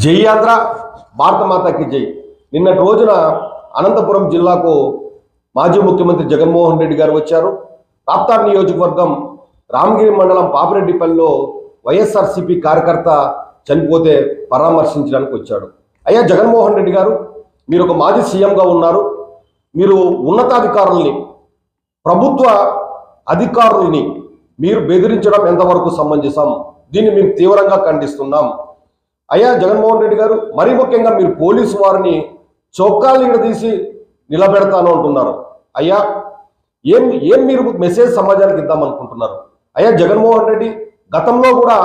జై ఆంధ్ర, భారత మాతాకి జై. నిన్నటి రోజున అనంతపురం జిల్లాకు మాజీ ముఖ్యమంత్రి జగన్మోహన్ రెడ్డి గారు వచ్చారు. రాప్తార్ నియోజకవర్గం రామగిరి మండలం పాపిరెడ్డిపల్లిలో వైఎస్ఆర్సీపీ కార్యకర్త చనిపోతే పరామర్శించడానికి వచ్చాడు. అయ్యా జగన్మోహన్ రెడ్డి గారు, మీరు ఒక మాజీ సీఎంగా ఉన్నారు. మీరు ఉన్నతాధికారుల్ని, ప్రభుత్వ అధికారుల్ని మీరు బెదిరించడం ఎంతవరకు సమంజసం? దీన్ని మేము తీవ్రంగా ఖండిస్తున్నాం. అయ్యా జగన్మోహన్ రెడ్డి గారు, మరీ ముఖ్యంగా మీరు పోలీసు వారిని చొక్కాలు తీసి నిలబెడతాను అంటున్నారు. అయ్యా ఏం మీరు మెసేజ్ సమాజానికి ఇద్దామనుకుంటున్నారు? అయ్యా జగన్మోహన్ రెడ్డి, గతంలో కూడా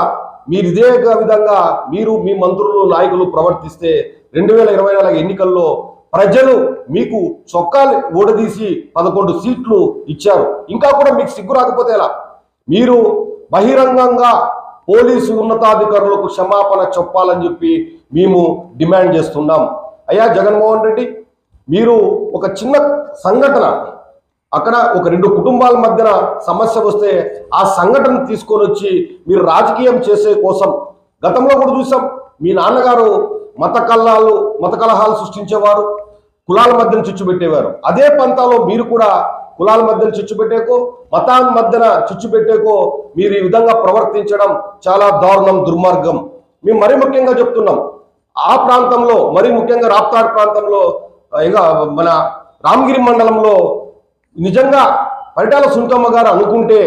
మీరు ఇదే విధంగా మీరు మీ మంత్రులు నాయకులు ప్రవర్తిస్తే 2024 ఎన్నికల్లో ప్రజలు మీకు చొక్కాలు ఓడదీసి 11 సీట్లు ఇచ్చారు. ఇంకా కూడా మీకు సిగ్గు రాకపోతే ఎలా? మీరు బహిరంగంగా పోలీసు ఉన్నతాధికారులకు క్షమాపణ చెప్పాలని చెప్పి మేము డిమాండ్ చేస్తున్నాం. అయ్యా జగన్మోహన్ రెడ్డి, మీరు ఒక చిన్న సంఘటన, అక్కడ ఒక 2 కుటుంబాల మధ్యన సమస్య వస్తే ఆ సంఘటన తీసుకొని వచ్చి మీరు రాజకీయం చేసే కోసం గతంలో కూడా చూసాం. మీ నాన్నగారు మత కలహాలు సృష్టించేవారు, కులాల మధ్యన చిచ్చు పెట్టేవారు. అదే పంతాలో మీరు కూడా కులాల మధ్యన చిచ్చు పెట్టేకో, మతాల మధ్యన చిచ్చు పెట్టేకో మీరు ఈ విధంగా ప్రవర్తించడం చాలా దారుణం, దుర్మార్గం. మేము మరీ ముఖ్యంగా చెప్తున్నాం, ఆ ప్రాంతంలో మరీ ముఖ్యంగా రాప్తాడ్ ప్రాంతంలో ఇక మన రామగిరి మండలంలో నిజంగా పరిటాల సునీతమ్మ గారు అనుకుంటే,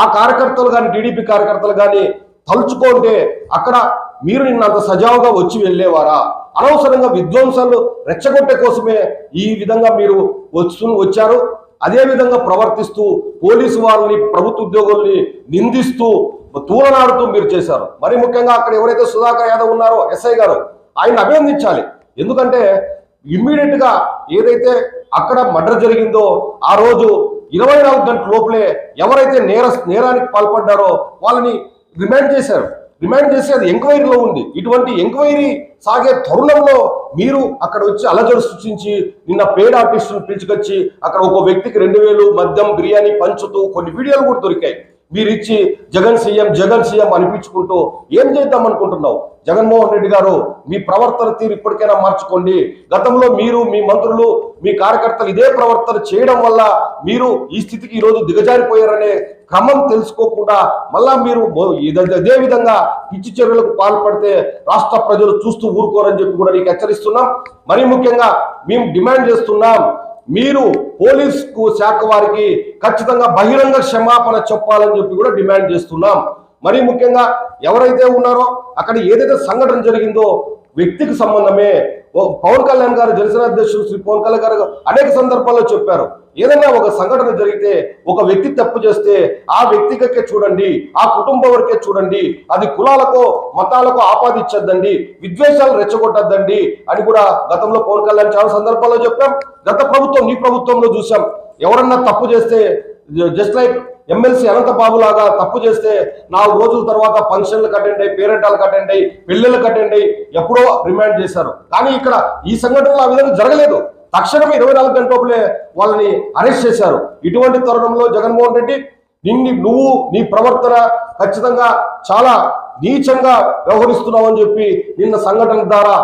ఆ కార్యకర్తలు కానీ టీడీపీ కార్యకర్తలు కానీ తలుచుకుంటే అక్కడ మీరు నిన్నంత సజావుగా వచ్చి వెళ్ళేవారా? అనవసరంగా విధ్వంసాలు రెచ్చగొట్టే కోసమే ఈ విధంగా మీరు వచ్చారు. అదే విధంగా ప్రవర్తిస్తూ పోలీసు వాళ్ళని, ప్రభుత్వ ఉద్యోగుల్ని నిందిస్తూ తూలనాడుతూ మీరు చేశారు. మరి ముఖ్యంగా అక్కడ ఎవరైతే సుధాకర్ యాదవ్ ఉన్నారో ఎస్ఐ గారు, ఆయన అభినందించాలి. ఎందుకంటే ఇమ్మీడియట్ గా ఏదైతే అక్కడ మర్డర్ జరిగిందో ఆ రోజు 24 గంటల లోపలే ఎవరైతే నేరానికి పాల్పడ్డారో వాళ్ళని రిమాండ్ చేశారు. రిమాండ్ చేసి అది ఎంక్వైరీలో ఉంది. ఇటువంటి ఎంక్వైరీ సాగే తరుణంలో మీరు అక్కడ వచ్చి అలజడి సృష్టించి నిన్న పేడ్ ఆర్టిస్టులు పిలుచుకొచ్చి అక్కడ ఒక వ్యక్తికి 2000 మద్యం బిర్యానీ పంచుతూ కొన్ని వీడియోలు కూడా దొరికాయి. మీరు ఇచ్చి జగన్ సీఎం అనిపించుకుంటూ ఏం చేద్దాం అనుకుంటున్నావు? జగన్మోహన్ రెడ్డి గారు, మీ ప్రవర్తన తీరు ఇప్పటికైనా మార్చుకోండి. గతంలో మీరు, మీ మంత్రులు, మీ కార్యకర్తలు ఇదే ప్రవర్తన చేయడం వల్ల మీరు ఈ స్థితికి ఈరోజు దిగజారిపోయారనే క్రమం తెలుసుకోకుండా మళ్ళా మీరు ఇదే విధంగా పిచ్చి చర్యలకు పాల్పడితే రాష్ట్ర ప్రజలు చూస్తూ ఊరుకోరని చెప్పి కూడా నీకు హెచ్చరిస్తున్నాం. మరీ ముఖ్యంగా మేము డిమాండ్ చేస్తున్నాం, మీరు పోలీసు శాఖ వారికి ఖచ్చితంగా బహిరంగ క్షమాపణ చెప్పాలని చెప్పి కూడా డిమాండ్ చేస్తున్నాం. మరీ ముఖ్యంగా ఎవరైతే ఉన్నారో అక్కడ ఏదైతే సంఘటన జరిగిందో వ్యక్తికి సంబంధమే. పవన్ కళ్యాణ్ గారు, జనసేన అధ్యక్షులు శ్రీ పవన్ కళ్యాణ్ గారు అనేక సందర్భాల్లో చెప్పారు, ఏదైనా ఒక సంఘటన జరిగితే, ఒక వ్యక్తి తప్పు చేస్తే ఆ వ్యక్తికే చూడండి, ఆ కుటుంబం వరకే చూడండి, అది కులాలకో మతాలకో ఆపాదించద్దండి, విద్వేషాలు రెచ్చగొట్టద్దండి అని కూడా గతంలో పవన్ కళ్యాణ్ చాలా సందర్భాల్లో చెప్పాం. గత ప్రభుత్వం, నీ ప్రభుత్వంలో చూసాం, ఎవరన్నా తప్పు చేస్తే జస్ట్ లైక్ ఎమ్మెల్సీ అనంతబాబు లాగా తప్పు చేస్తే 4 రోజుల తర్వాత ఫంక్షన్లకు అటెండ్ అయ్యి, పేరెంటాలకు అటెండ్ అయ్యి, పెళ్లిళ్ళకి అటెండ్ అయ్యి ఎప్పుడో రిమాండ్ చేశారు. కానీ ఇక్కడ ఈ సంఘటనలో ఆ విధంగా జరగలేదు. తక్షణమే 24 గంటలే వాళ్ళని అరెస్ట్ చేశారు. ఇటువంటి తరుణంలో జగన్మోహన్ రెడ్డి, నువ్వు నీ ప్రవర్తన ఖచ్చితంగా చాలా నీచంగా వ్యవహరిస్తున్నావు అని చెప్పి నిన్న సంఘటన ద్వారా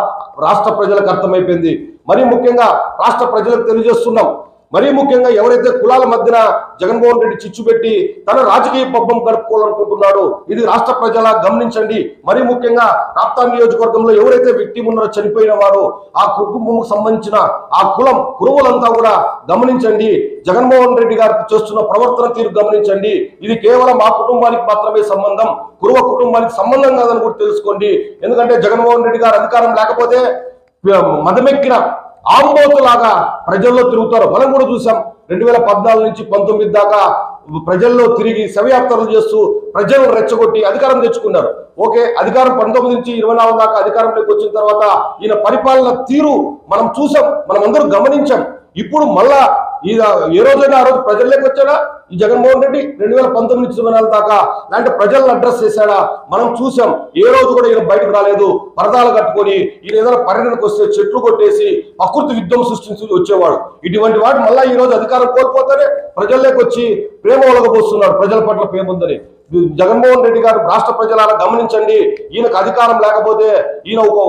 రాష్ట్ర ప్రజలకు అర్థమైపోయింది. మరీ ముఖ్యంగా రాష్ట్ర ప్రజలకు తెలియజేస్తున్నాం, మరీ ముఖ్యంగా ఎవరైతే కులాల మధ్యన జగన్మోహన్ రెడ్డి చిచ్చు పెట్టి తన రాజకీయ పబ్బం గడుపుకోవాలనుకుంటున్నాడు, ఇది రాష్ట్ర ప్రజల గమనించండి. మరీ ముఖ్యంగా రాప్తార్ నియోజకవర్గంలో ఎవరైతే విక్టిమ్ ఉన్నారో, చనిపోయిన వారు, ఆ కుటుంబంకు సంబంధించిన ఆ కురువులంతా కూడా గమనించండి. జగన్మోహన్ రెడ్డి గారు చేస్తున్న ప్రవర్తన తీరు గమనించండి. ఇది కేవలం ఆ కుటుంబానికి మాత్రమే సంబంధం, కురువ కుటుంబానికి సంబంధం కాదని కూడా తెలుసుకోండి. ఎందుకంటే జగన్మోహన్ రెడ్డి గారు అధికారం లేకపోతే మదమెక్కిన ఆంబోతులాగా ప్రజల్లో తిరుగుతారు. మనం కూడా చూసాం, 2014 నుంచి 19 దాకా ప్రజల్లో తిరిగి శవయాత్రలు చేస్తూ ప్రజలను రెచ్చగొట్టి అధికారం తెచ్చుకున్నారు. ఓకే, అధికారం 19 నుంచి 24 దాకా అధికారంలోకి వచ్చిన తర్వాత ఈయన పరిపాలన తీరు మనం చూసాం, మనం అందరూ గమనించాం. ఇప్పుడు మళ్ళా ఏ రోజైనా ఆ రోజు ప్రజల్లోకి వచ్చాడా ఈ జగన్మోహన్ రెడ్డి? 2019 నుంచి 24 దాకా లాంటి ప్రజలను అడ్రస్ చేశాడా? మనం చూసాం. ఏ రోజు కూడా ఈయన బయటకు రాలేదు. పరదాలు కట్టుకొని ఈయన ఏదైనా పర్యటనకు వస్తే చెట్లు కొట్టేసి ప్రకృతి యుద్ధం సృష్టించి వచ్చేవాడు. ఇటువంటి వాడు మళ్ళీ ఈ రోజు అధికారం కోల్పోతానే ప్రజల్లోకి వచ్చి ప్రేమ ఒలగబోస్తున్నాడు ప్రజల పట్ల ప్రేమ ఉందని. జగన్మోహన్ రెడ్డి గారు రాష్ట్ర ప్రజలారా గమనించండి, ఈయనకు అధికారం లేకపోతే ఈయన ఒక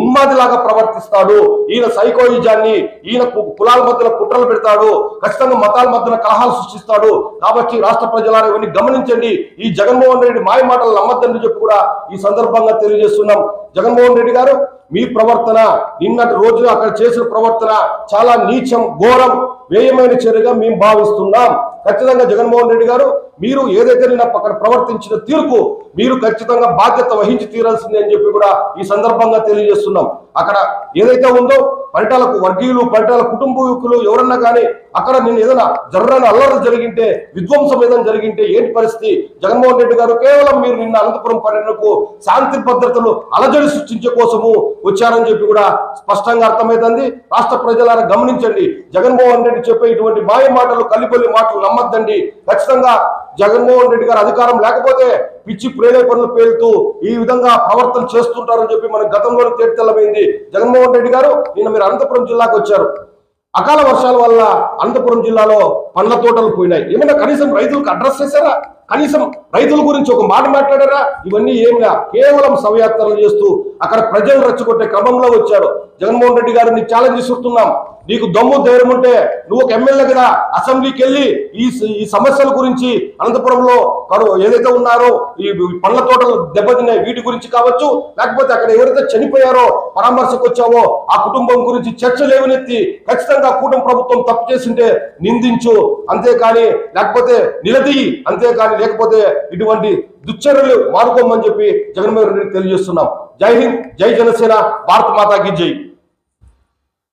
ఉన్మాదిలాగా ప్రవర్తిస్తాడు, ఈయన సైకోయిజాన్ని, ఈయన కులాల మధ్యన కుట్రలు పెడతాడు, ఖచ్చితంగా మతాల మధ్యన కలహాలు సృష్టిస్తాడు. కాబట్టి రాష్ట్ర ప్రజలారా ఇవన్నీ గమనించండి, ఈ జగన్మోహన్ రెడ్డి మాయ మాటలు నమ్మద్దని చెప్పి కూడా ఈ సందర్భంగా తెలియజేస్తున్నాం. జగన్మోహన్ రెడ్డి గారు మీ ప్రవర్తన నిన్నటి రోజున అక్కడ చేసిన ప్రవర్తన చాలా నీచం, ఘోరం, వ్యయమైన చర్యగా మేము భావిస్తున్నాం. ఖచ్చితంగా జగన్మోహన్ రెడ్డి గారు మీరు ఏదైతే నిన్న అక్కడ ప్రవర్తించిన తీరుకు మీరు ఖచ్చితంగా బాధ్యత వహించి తీరాల్సిందే అని చెప్పి కూడా ఈ సందర్భంగా తెలియజేస్తున్నాం. అక్కడ ఏదైతే ఉందో పరిటాలకు వర్గీయులు, పరిటాల కుటుంబీకులు ఎవరన్నా కానీ అక్కడ నేను ఏదైనా జర్రని అల్లర్లు జరిగింటే, విధ్వంసం ఏదైనా జరిగింటే ఏంటి పరిస్థితి? జగన్మోహన్ రెడ్డి గారు కేవలం మీరు నిన్న అనంతపురం పర్యటనకు శాంతి భద్రతలు అలజడి సృష్టించే కోసము వచ్చారని చెప్పి కూడా స్పష్టంగా అర్థమవుతుంది. రాష్ట్ర ప్రజలారా గమనించండి, జగన్మోహన్ రెడ్డి చెప్పే ఇటువంటి మాయ మాటలు, కల్లిపల్లి మాటలు నమ్మద్దండి. ఖచ్చితంగా జగన్మోహన్ రెడ్డి గారు అధికారం లేకపోతే పిచ్చి ప్రేరేపణలు పేలుతూ ఈ విధంగా ప్రవర్తన చేస్తుంటారని చెప్పి మన గతంలోనే తేటతెల్లమైంది. జగన్మోహన్ రెడ్డి గారు నిన్న మీరు అనంతపురం జిల్లాకు వచ్చారు. అకాల వర్షాల వల్ల అనంతపురం జిల్లాలో పండ్ల తోటలు పోయినాయి. ఏమైనా కనీసం రైతులకు అడ్రస్ చేశారా? కనీసం రైతుల గురించి ఒక మాట మాట్లాడారా? ఇవన్నీ ఏమిలా కేవలం శవయాత్రలు చేస్తూ అక్కడ ప్రజలు రెచ్చగొట్టే క్రమంలో వచ్చారు. జగన్మోహన్ రెడ్డి గారిని ఛాలెంజ్ చేస్తున్నాం, నీకు దమ్ము ధైర్యం ఉంటే నువ్వు ఒక ఎమ్మెల్యే కదా, అసెంబ్లీకి వెళ్ళి ఈ సమస్యల గురించి అనంతపురంలో ఏదైతే ఉన్నారో ఈ పండ్ల తోటలు దెబ్బతిన్నాయి వీటి గురించి కావచ్చు, లేకపోతే అక్కడ ఎవరైతే చనిపోయారో పరామర్శకు వచ్చావో ఆ కుటుంబం గురించి చర్చలు లేవనెత్తి ఖచ్చితంగా కూటమి ప్రభుత్వం తప్పు చేసింటే నిందించు, అంతేకాని లేకపోతే నిలదీయి, అంతేకాని లేకపోతే ఇటువంటి దుశ్చర్యలు మానుకోమని చెప్పి జగన్మోహన్ రెడ్డి తెలియజేస్తున్నాం. జై హింద్, జై జనసేన, భారత్ మాతాకి జై.